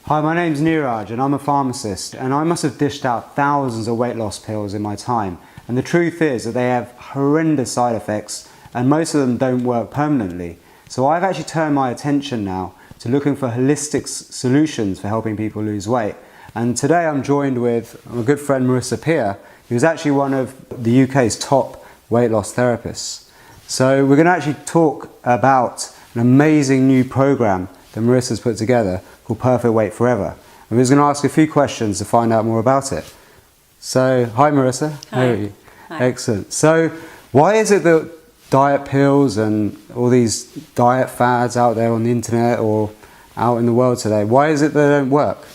Hi, my name's Neeraj and I'm a pharmacist, and I must have dished out thousands of weight loss pills in my time, and the truth is that they have horrendous side effects and most of them don't work permanently. So I've actually turned my attention now to looking for holistic solutions for helping people lose weight. And today I'm joined with my good friend Marissa Peer, who's actually one of the UK's top weight loss therapists. So we're going to actually talk about an amazing new program that Marissa's put together called Perfect Weight Forever. And we're just going to ask a few questions to find out more about it. So, hi Marissa. Hi. How are you? Hi. Excellent. So, why is it that diet pills and all these diet fads out there on the internet or out in the world today, why is it they don't work?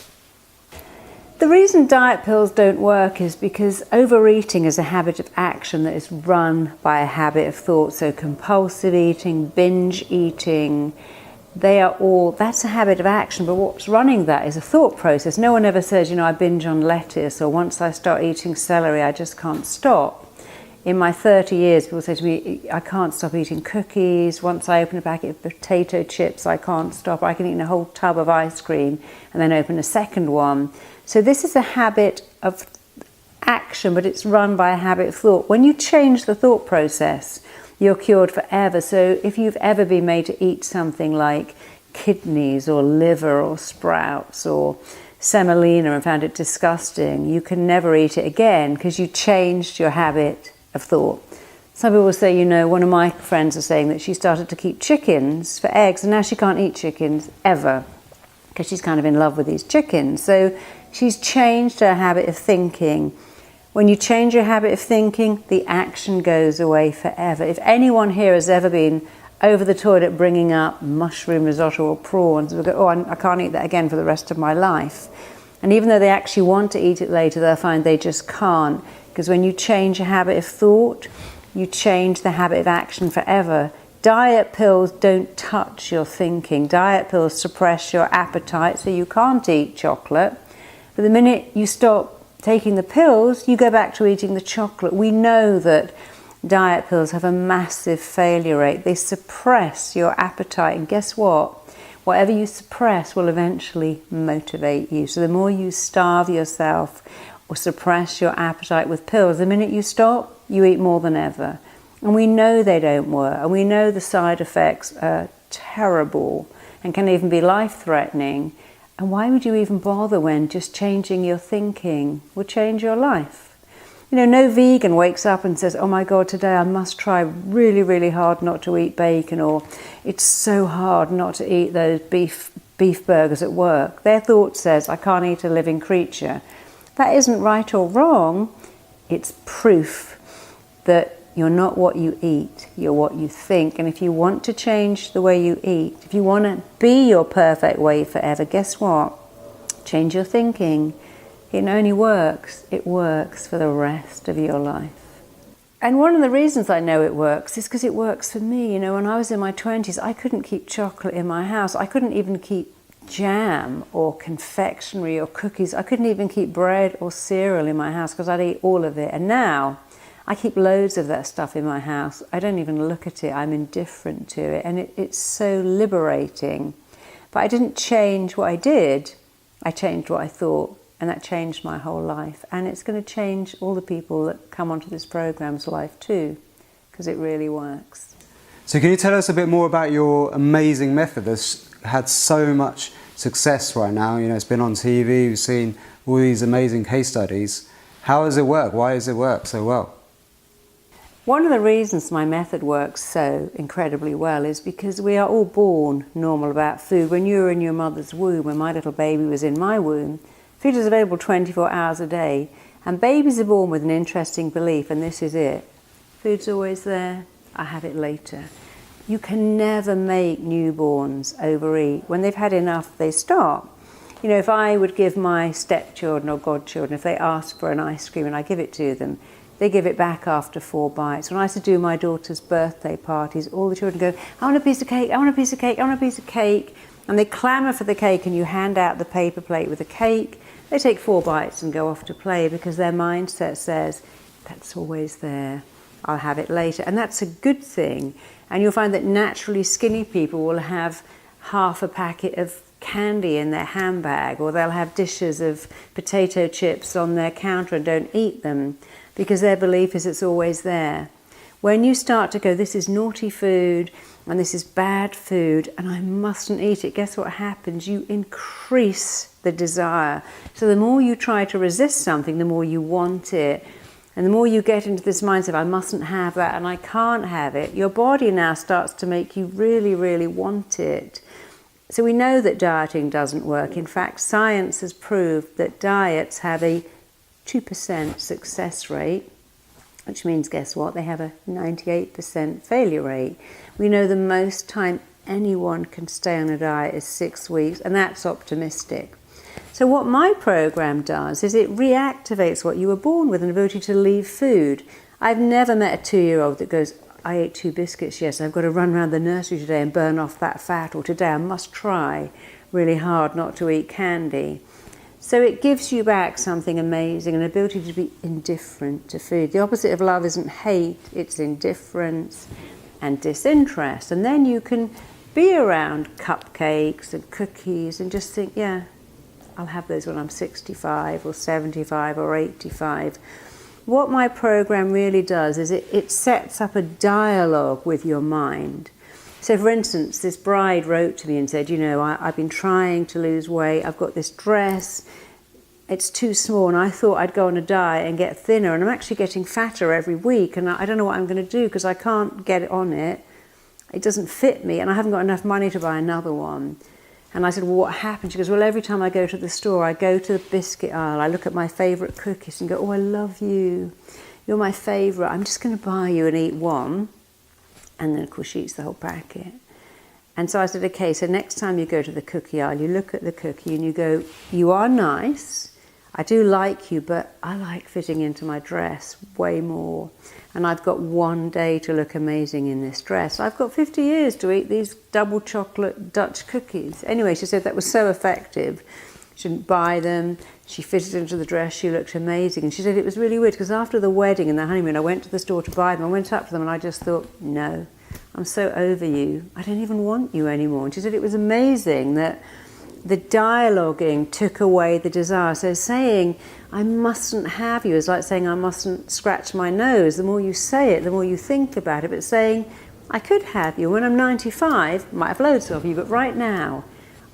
The reason diet pills don't work is because overeating is a habit of action that is run by a habit of thought. So compulsive eating, binge eating, that's a habit of action, but what's running that is a thought process. No one ever says, I binge on lettuce, or once I start eating celery, I just can't stop. In my 30 years, people say to me, I can't stop eating cookies. Once I open a packet of potato chips, I can't stop. I can eat a whole tub of ice cream and then open a second one. So this is a habit of action, but it's run by a habit of thought. When you change the thought process, you're cured forever. So if you've ever been made to eat something like kidneys or liver or sprouts or semolina and found it disgusting, you can never eat it again because you changed your habit of thought. Some people say, one of my friends are saying that she started to keep chickens for eggs and now she can't eat chickens ever because she's kind of in love with these chickens. So she's changed her habit of thinking. When you change your habit of thinking, the action goes away forever. If anyone here has ever been over the toilet bringing up mushroom risotto or prawns, they'll go, I can't eat that again for the rest of my life. And even though they actually want to eat it later, they'll find they just can't. Because when you change a habit of thought, you change the habit of action forever. Diet pills don't touch your thinking. Diet pills suppress your appetite, so you can't eat chocolate. But the minute you stop taking the pills, you go back to eating the chocolate. We know that diet pills have a massive failure rate. They suppress your appetite, and guess what? Whatever you suppress will eventually motivate you. So the more you starve yourself or suppress your appetite with pills, the minute you stop, you eat more than ever. And we know they don't work, and we know the side effects are terrible and can even be life-threatening. And why would you even bother when just changing your thinking would change your life? No vegan wakes up and says, oh my God, today I must try really, really hard not to eat bacon, or it's so hard not to eat those beef burgers at work. Their thought says, I can't eat a living creature. That isn't right or wrong. It's proof that you're not what you eat, you're what you think. And if you want to change the way you eat, if you want to be your perfect weight forever, guess what? Change your thinking. It only works. It works for the rest of your life. And one of the reasons I know it works is because it works for me. When I was in my 20s, I couldn't keep chocolate in my house. I couldn't even keep jam or confectionery or cookies. I couldn't even keep bread or cereal in my house because I'd eat all of it. And now I keep loads of that stuff in my house. I don't even look at it. I'm indifferent to it. And it's so liberating. But I didn't change what I did. I changed what I thought. And that changed my whole life. And it's going to change all the people that come onto this program's life too. Because it really works. So can you tell us a bit more about your amazing method that's had so much success right now? It's been on TV, we've seen all these amazing case studies. How does it work? Why does it work so well? One of the reasons my method works so incredibly well is because we are all born normal about food. When you were in your mother's womb, when my little baby was in my womb, food is available 24 hours a day. And babies are born with an interesting belief, and this is it. Food's always there, I have it later. You can never make newborns overeat. When they've had enough, they stop. If I would give my stepchildren or godchildren, if they ask for an ice cream and I give it to them, they give it back after 4 bites. When I used to do my daughter's birthday parties, all the children go, I want a piece of cake, I want a piece of cake, I want a piece of cake. And they clamour for the cake, and you hand out the paper plate with the cake. They take 4 bites and go off to play because their mindset says, that's always there, I'll have it later. And that's a good thing. And you'll find that naturally skinny people will have half a packet of candy in their handbag, or they'll have dishes of potato chips on their counter and don't eat them because their belief is it's always there. When you start to go, this is naughty food and this is bad food and I mustn't eat it, guess what happens? You increase the desire. So the more you try to resist something, the more you want it. And the more you get into this mindset, I mustn't have that and I can't have it, your body now starts to make you really, really want it. So we know that dieting doesn't work. In fact, science has proved that diets have a 2% success rate, which means, guess what? They have a 98% failure rate. We know the most time anyone can stay on a diet is 6 weeks, and that's optimistic. So what my program does is it reactivates what you were born with, an ability to leave food. I've never met a 2-year-old that goes, I ate 2 biscuits, yes, I've got to run around the nursery today and burn off that fat, or today I must try really hard not to eat candy. So it gives you back something amazing, an ability to be indifferent to food. The opposite of love isn't hate, it's indifference and disinterest. And then you can be around cupcakes and cookies and just think, yeah, I'll have those when I'm 65 or 75 or 85. What my program really does is it sets up a dialogue with your mind. So for instance, this bride wrote to me and said, you know, I've been trying to lose weight, I've got this dress, it's too small, and I thought I'd go on a diet and get thinner, and I'm actually getting fatter every week, and I don't know what I'm going to do because I can't get it on it. It doesn't fit me, and I haven't got enough money to buy another one. And I said, well, what happened? She goes, well, every time I go to the store, I go to the biscuit aisle, I look at my favourite cookies and go, oh, I love you, you're my favourite, I'm just going to buy you and eat one. And then, of course, she eats the whole packet. And so I said, okay, so next time you go to the cookie aisle, you look at the cookie and you go, you are nice, I do like you, but I like fitting into my dress way more. And I've got one day to look amazing in this dress. I've got 50 years to eat these double chocolate Dutch cookies. Anyway, she said that was so effective. She didn't buy them. She fitted into the dress. She looked amazing. And she said it was really weird because after the wedding and the honeymoon, I went to the store to buy them. I went up to them and I just thought, no, I'm so over you. I don't even want you anymore. And she said it was amazing that the dialoguing took away the desire. So saying, I mustn't have you is like saying I mustn't scratch my nose. The more you say it, the more you think about it. But saying, I could have you. When I'm 95, I might have loads of you, but right now,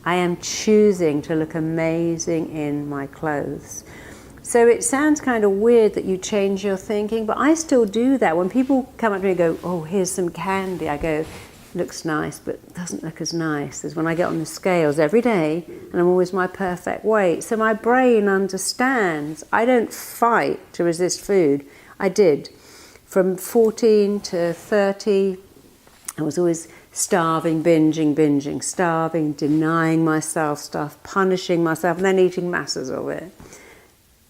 I am choosing to look amazing in my clothes. So it sounds kind of weird that you change your thinking, but I still do that. When people come up to me and go, oh, here's some candy, I go, looks nice, but doesn't look as nice as when I get on the scales every day and I'm always my perfect weight. So my brain understands. I don't fight to resist food. I did. From 14 to 30, I was always starving, binging, starving, denying myself stuff, punishing myself, and then eating masses of it.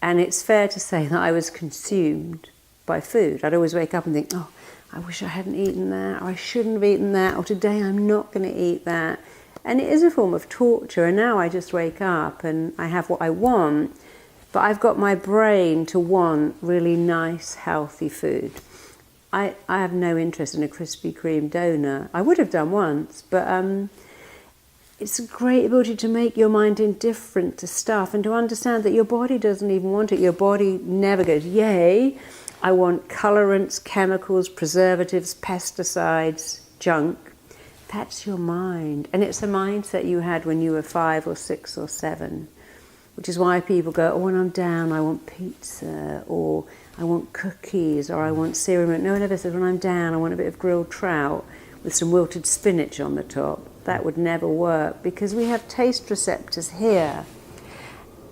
And it's fair to say that I was consumed by food. I'd always wake up and think, oh, I wish I hadn't eaten that, or I shouldn't have eaten that, or today I'm not going to eat that. And it is a form of torture, and now I just wake up and I have what I want, but I've got my brain to want really nice, healthy food. I have no interest in a Krispy Kreme donut. I would have done once, but it's a great ability to make your mind indifferent to stuff and to understand that your body doesn't even want it. Your body never goes, yay, I want colorants, chemicals, preservatives, pesticides, junk. That's your mind. And it's a mindset you had when you were 5 or 6 or 7, which is why people go, oh, when I'm down, I want pizza, or I want cookies, or I want cereal. No one ever says, when I'm down, I want a bit of grilled trout with some wilted spinach on the top. That would never work because we have taste receptors here.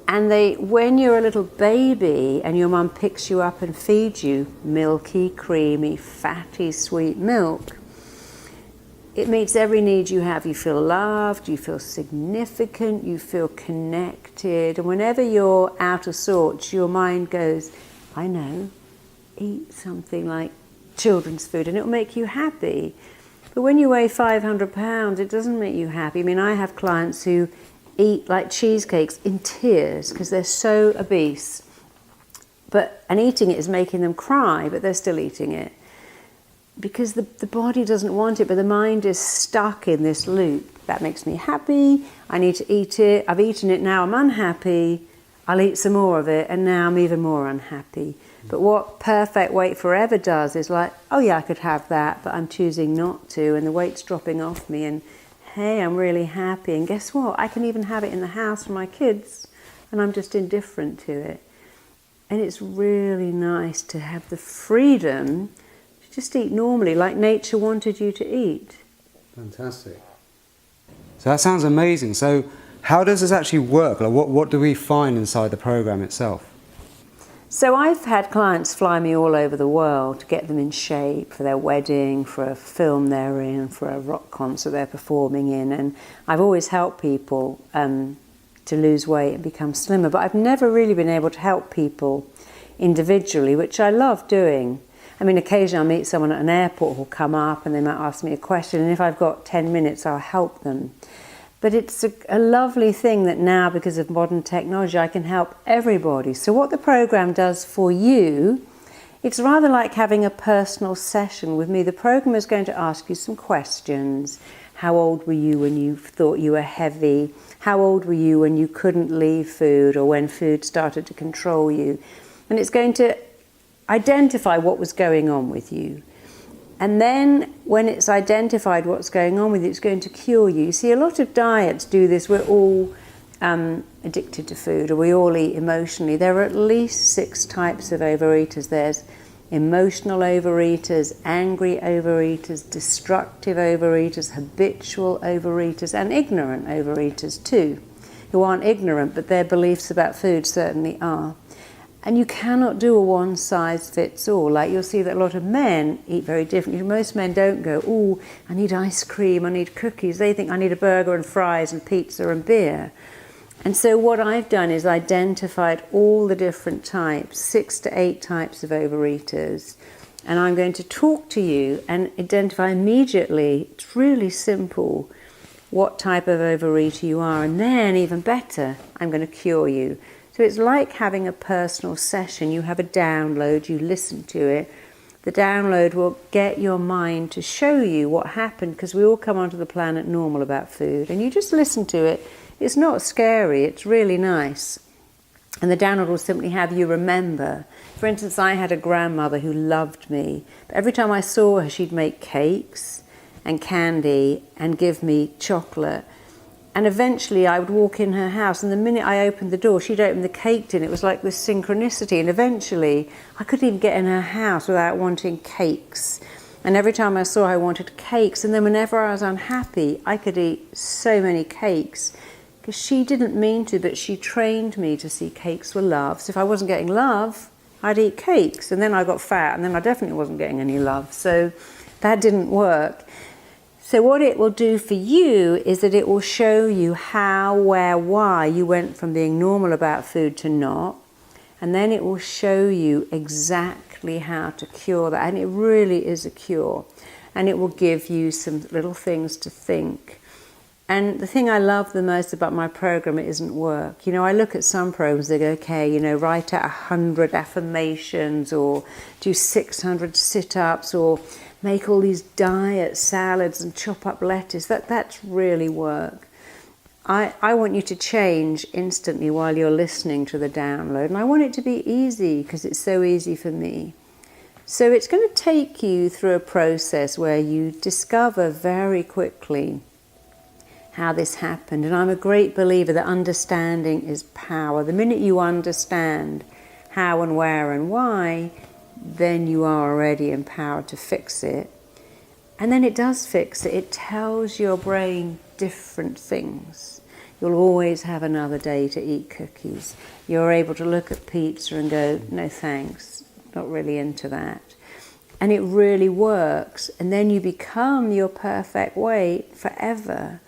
And when you're a little baby and your mum picks you up and feeds you milky, creamy, fatty, sweet milk, it meets every need you have. You feel loved, you feel significant, you feel connected. And whenever you're out of sorts, your mind goes, I know, eat something like children's food and it'll make you happy. But when you weigh 500 pounds, it doesn't make you happy. I mean, I have clients who eat like cheesecakes in tears because they're so obese. And eating it is making them cry, but they're still eating it. Because the body doesn't want it, but the mind is stuck in this loop. That makes me happy. I need to eat it. I've eaten it, now I'm unhappy. I'll eat some more of it, and now I'm even more unhappy. But what Perfect Weight Forever does is like, oh yeah, I could have that, but I'm choosing not to, and the weight's dropping off me, and hey, I'm really happy. And guess what? I can even have it in the house for my kids, and I'm just indifferent to it. And it's really nice to have the freedom to just eat normally, like nature wanted you to eat. Fantastic. So that sounds amazing. So how does this actually work? Like what do we find inside the program itself? So I've had clients fly me all over the world to get them in shape for their wedding, for a film they're in, for a rock concert they're performing in. And I've always helped people to lose weight and become slimmer, but I've never really been able to help people individually, which I love doing. I mean, occasionally I'll meet someone at an airport who'll come up and they might ask me a question, and if I've got 10 minutes, I'll help them. But it's a lovely thing that now, because of modern technology, I can help everybody. So what the program does for you, it's rather like having a personal session with me. The program is going to ask you some questions. How old were you when you thought you were heavy? How old were you when you couldn't leave food, or when food started to control you? And it's going to identify what was going on with you. And then when it's identified what's going on with you, it's going to cure you. You see, a lot of diets do this. We're all addicted to food, or we all eat emotionally. There are at least 6 types of overeaters. There's emotional overeaters, angry overeaters, destructive overeaters, habitual overeaters, and ignorant overeaters too, who aren't ignorant, but their beliefs about food certainly are. And you cannot do a one-size-fits-all. Like, you'll see that a lot of men eat very differently. Most men don't go, oh, I need ice cream, I need cookies. They think I need a burger and fries and pizza and beer. And so what I've done is identified all the different types, 6 to 8 types of overeaters. And I'm going to talk to you and identify immediately, it's really simple, what type of overeater you are. And then, even better, I'm going to cure you. So it's like having a personal session. You have a download, you listen to it. The download will get your mind to show you what happened, because we all come onto the planet normal about food. And you just listen to it. It's not scary, it's really nice. And the download will simply have you remember. For instance, I had a grandmother who loved me. But every time I saw her, she'd make cakes and candy and give me chocolate. And eventually I would walk in her house, and the minute I opened the door, she'd open the cake tin. It was like this synchronicity. And eventually I couldn't even get in her house without wanting cakes. And every time I saw her, I wanted cakes. And then whenever I was unhappy, I could eat so many cakes, because she didn't mean to, but she trained me to see cakes were love. So if I wasn't getting love, I'd eat cakes. And then I got fat, and then I definitely wasn't getting any love. So that didn't work. So what it will do for you is that it will show you how, where, why you went from being normal about food to not. And then it will show you exactly how to cure that. And it really is a cure. And it will give you some little things to think. And the thing I love the most about my program, it isn't work. You know, I look at some programs, they go, okay, you know, write out 100 affirmations, or do 600 sit-ups, or make all these diet salads and chop up lettuce. That's really work. I want you to change instantly while you're listening to the download. And I want it to be easy, because it's so easy for me. So it's going to take you through a process where you discover very quickly how this happened. And I'm a great believer that understanding is power. The minute you understand how and where and why, then you are already empowered to fix it. And then it does fix it. It tells your brain different things. You'll always have another day to eat cookies. You're able to look at pizza and go, no thanks, not really into that. And it really works. And then you become your perfect weight forever.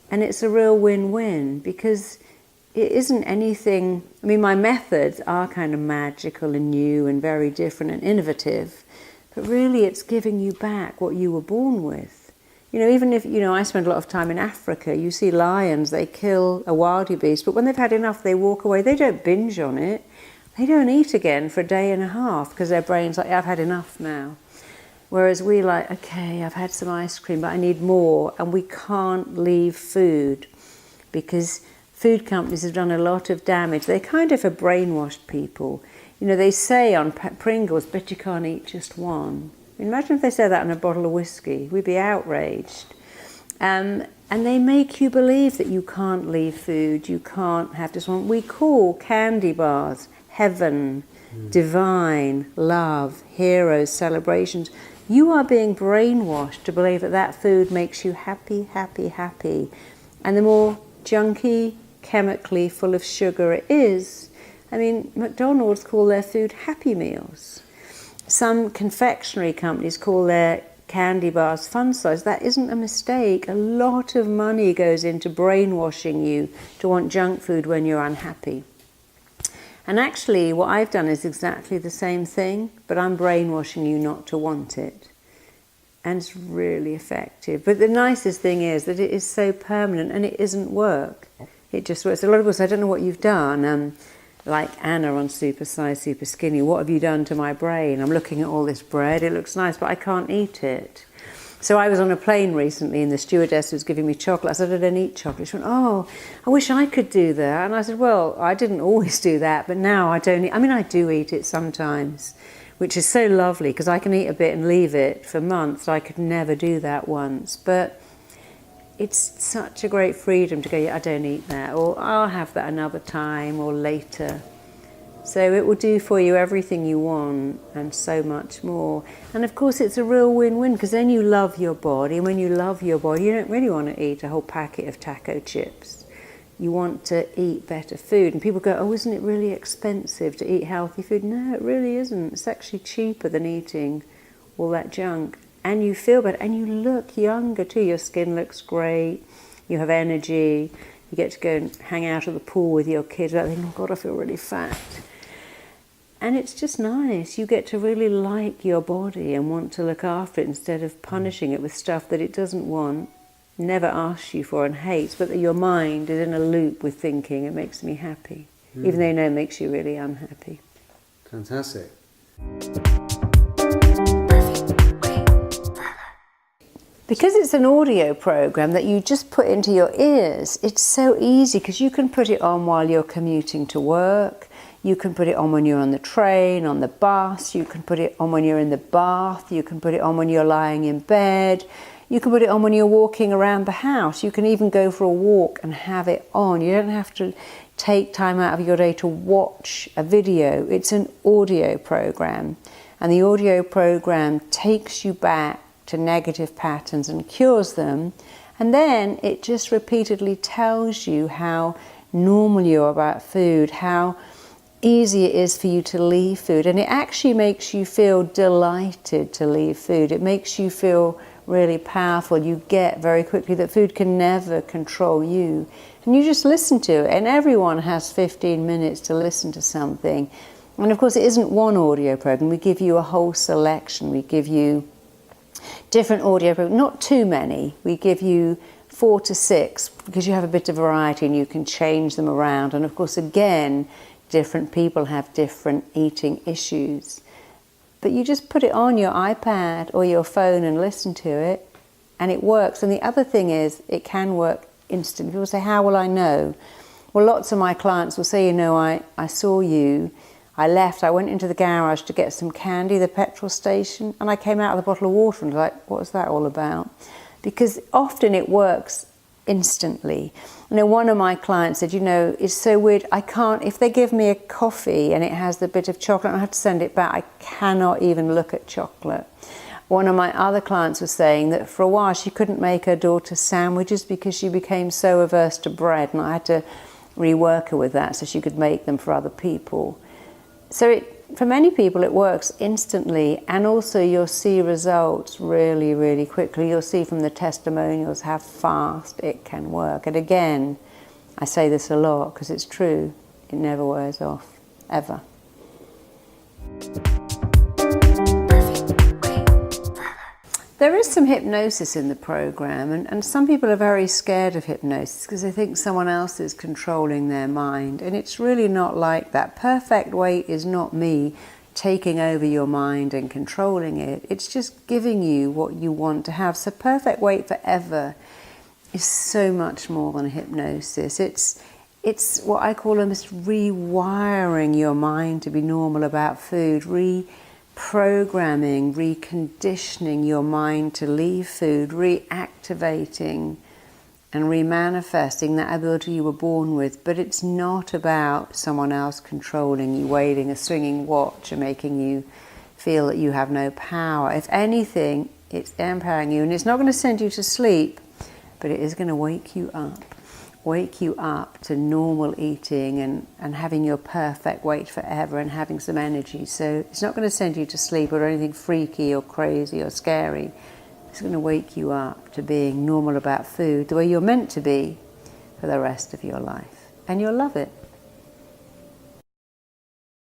And it's a real win-win, because it isn't anything. I mean, my methods are kind of magical and new and very different and innovative, but really it's giving you back what you were born with. You know, even if, you know, I spend a lot of time in Africa, you see lions, they kill a wildebeest, but when they've had enough, they walk away. They don't binge on it. They don't eat again for a day and a half, because their brain's like, I've had enough now. Whereas we like, okay, I've had some ice cream, but I need more, and we can't leave food. because food companies have done a lot of damage. They kind of have brainwashed people. You know, they say on Pringles, but you can't eat just one. Imagine if they said that on a bottle of whiskey. We'd be outraged. And they make you believe that you can't leave food, you can't have just one. We call candy bars heaven, divine, love, heroes, celebrations. You are being brainwashed to believe that that food makes you happy, happy, happy. And the more junky, chemically full of sugar it is, I mean, McDonald's call their food Happy Meals. Some confectionery companies call their candy bars fun size. That isn't a mistake. A lot of money goes into brainwashing you to want junk food when you're unhappy. And actually, what I've done is exactly the same thing, but I'm brainwashing you not to want it. And it's really effective. But the nicest thing is that it is so permanent and it isn't work. It just works. A lot of people say, I don't know what you've done. Like Anna on Super Size, Super Skinny, what have you done to my brain? I'm looking at all this bread, it looks nice, but I can't eat it. So I was on a plane recently and the stewardess was giving me chocolate. I said, I don't eat chocolate. She went, oh, I wish I could do that. And I said, well, I didn't always do that, but now I don't eat. I mean, I do eat it sometimes, which is so lovely because I can eat a bit and leave it for months. I could never do that once. But it's such a great freedom to go, yeah, I don't eat that, or I'll have that another time or later. So it will do for you everything you want and so much more. And of course it's a real win-win because then you love your body, and when you love your body you don't really want to eat a whole packet of taco chips. You want to eat better food. And people go, oh, isn't it really expensive to eat healthy food? No, it really isn't. It's actually cheaper than eating all that junk. And you feel better, and you look younger too. Your skin looks great, you have energy, you get to go and hang out at the pool with your kids without thinking, oh God, I feel really fat. And it's just nice. You get to really like your body and want to look after it instead of punishing it with stuff that it doesn't want, never asks you for and hates, but that your mind is in a loop with thinking, it makes me happy, even though you know it makes you really unhappy. Fantastic. Because it's an audio program that you just put into your ears, it's so easy because you can put it on while you're commuting to work, you can put it on when you're on the train, on the bus, you can put it on when you're in the bath, you can put it on when you're lying in bed, you can put it on when you're walking around the house, you can even go for a walk and have it on. You don't have to take time out of your day to watch a video. It's an audio program, and the audio program takes you back to negative patterns and cures them, and then it just repeatedly tells you how normal you are about food, how easy it is for you to leave food, and it actually makes you feel delighted to leave food. It makes you feel really powerful. You get very quickly that food can never control you, and you just listen to it, and everyone has 15 minutes to listen to something. And of course it isn't one audio program, we give you a whole selection, we give you different audio programs, not too many. We give you 4 to 6 because you have a bit of variety and you can change them around. And of course, again, different people have different eating issues. But you just put it on your iPad or your phone and listen to it, and it works. And the other thing is, it can work instantly. People say, how will I know? Well, lots of my clients will say, you know, I saw you. I left, I went into the garage to get some candy, the petrol station, and I came out with a bottle of water and was like, what was that all about? Because often it works instantly. You know, one of my clients said, you know, it's so weird, I can't, if they give me a coffee and it has the bit of chocolate, I have to send it back, I cannot even look at chocolate. One of my other clients was saying that for a while she couldn't make her daughter sandwiches because she became so averse to bread, and I had to rework her with that so she could make them for other people. So for many people it works instantly, and also you'll see results really, really quickly. You'll see from the testimonials how fast it can work. And again, I say this a lot because it's true, it never wears off, ever. There is some hypnosis in the program, and some people are very scared of hypnosis because they think someone else is controlling their mind, and it's really not like that. Perfect weight is not me taking over your mind and controlling it. It's just giving you what you want to have. So perfect weight forever is so much more than hypnosis. It's what I call almost rewiring your mind to be normal about food, reprogramming, reconditioning your mind to leave food, reactivating and remanifesting that ability you were born with. But it's not about someone else controlling you, waving a swinging watch and making you feel that you have no power. If anything, it's empowering you, and it's not going to send you to sleep, but it is going to wake you up to normal eating and having your perfect weight forever and having some energy. So it's not going to send you to sleep or anything freaky or crazy or scary. It's going to wake you up to being normal about food, the way you're meant to be for the rest of your life. And you'll love it.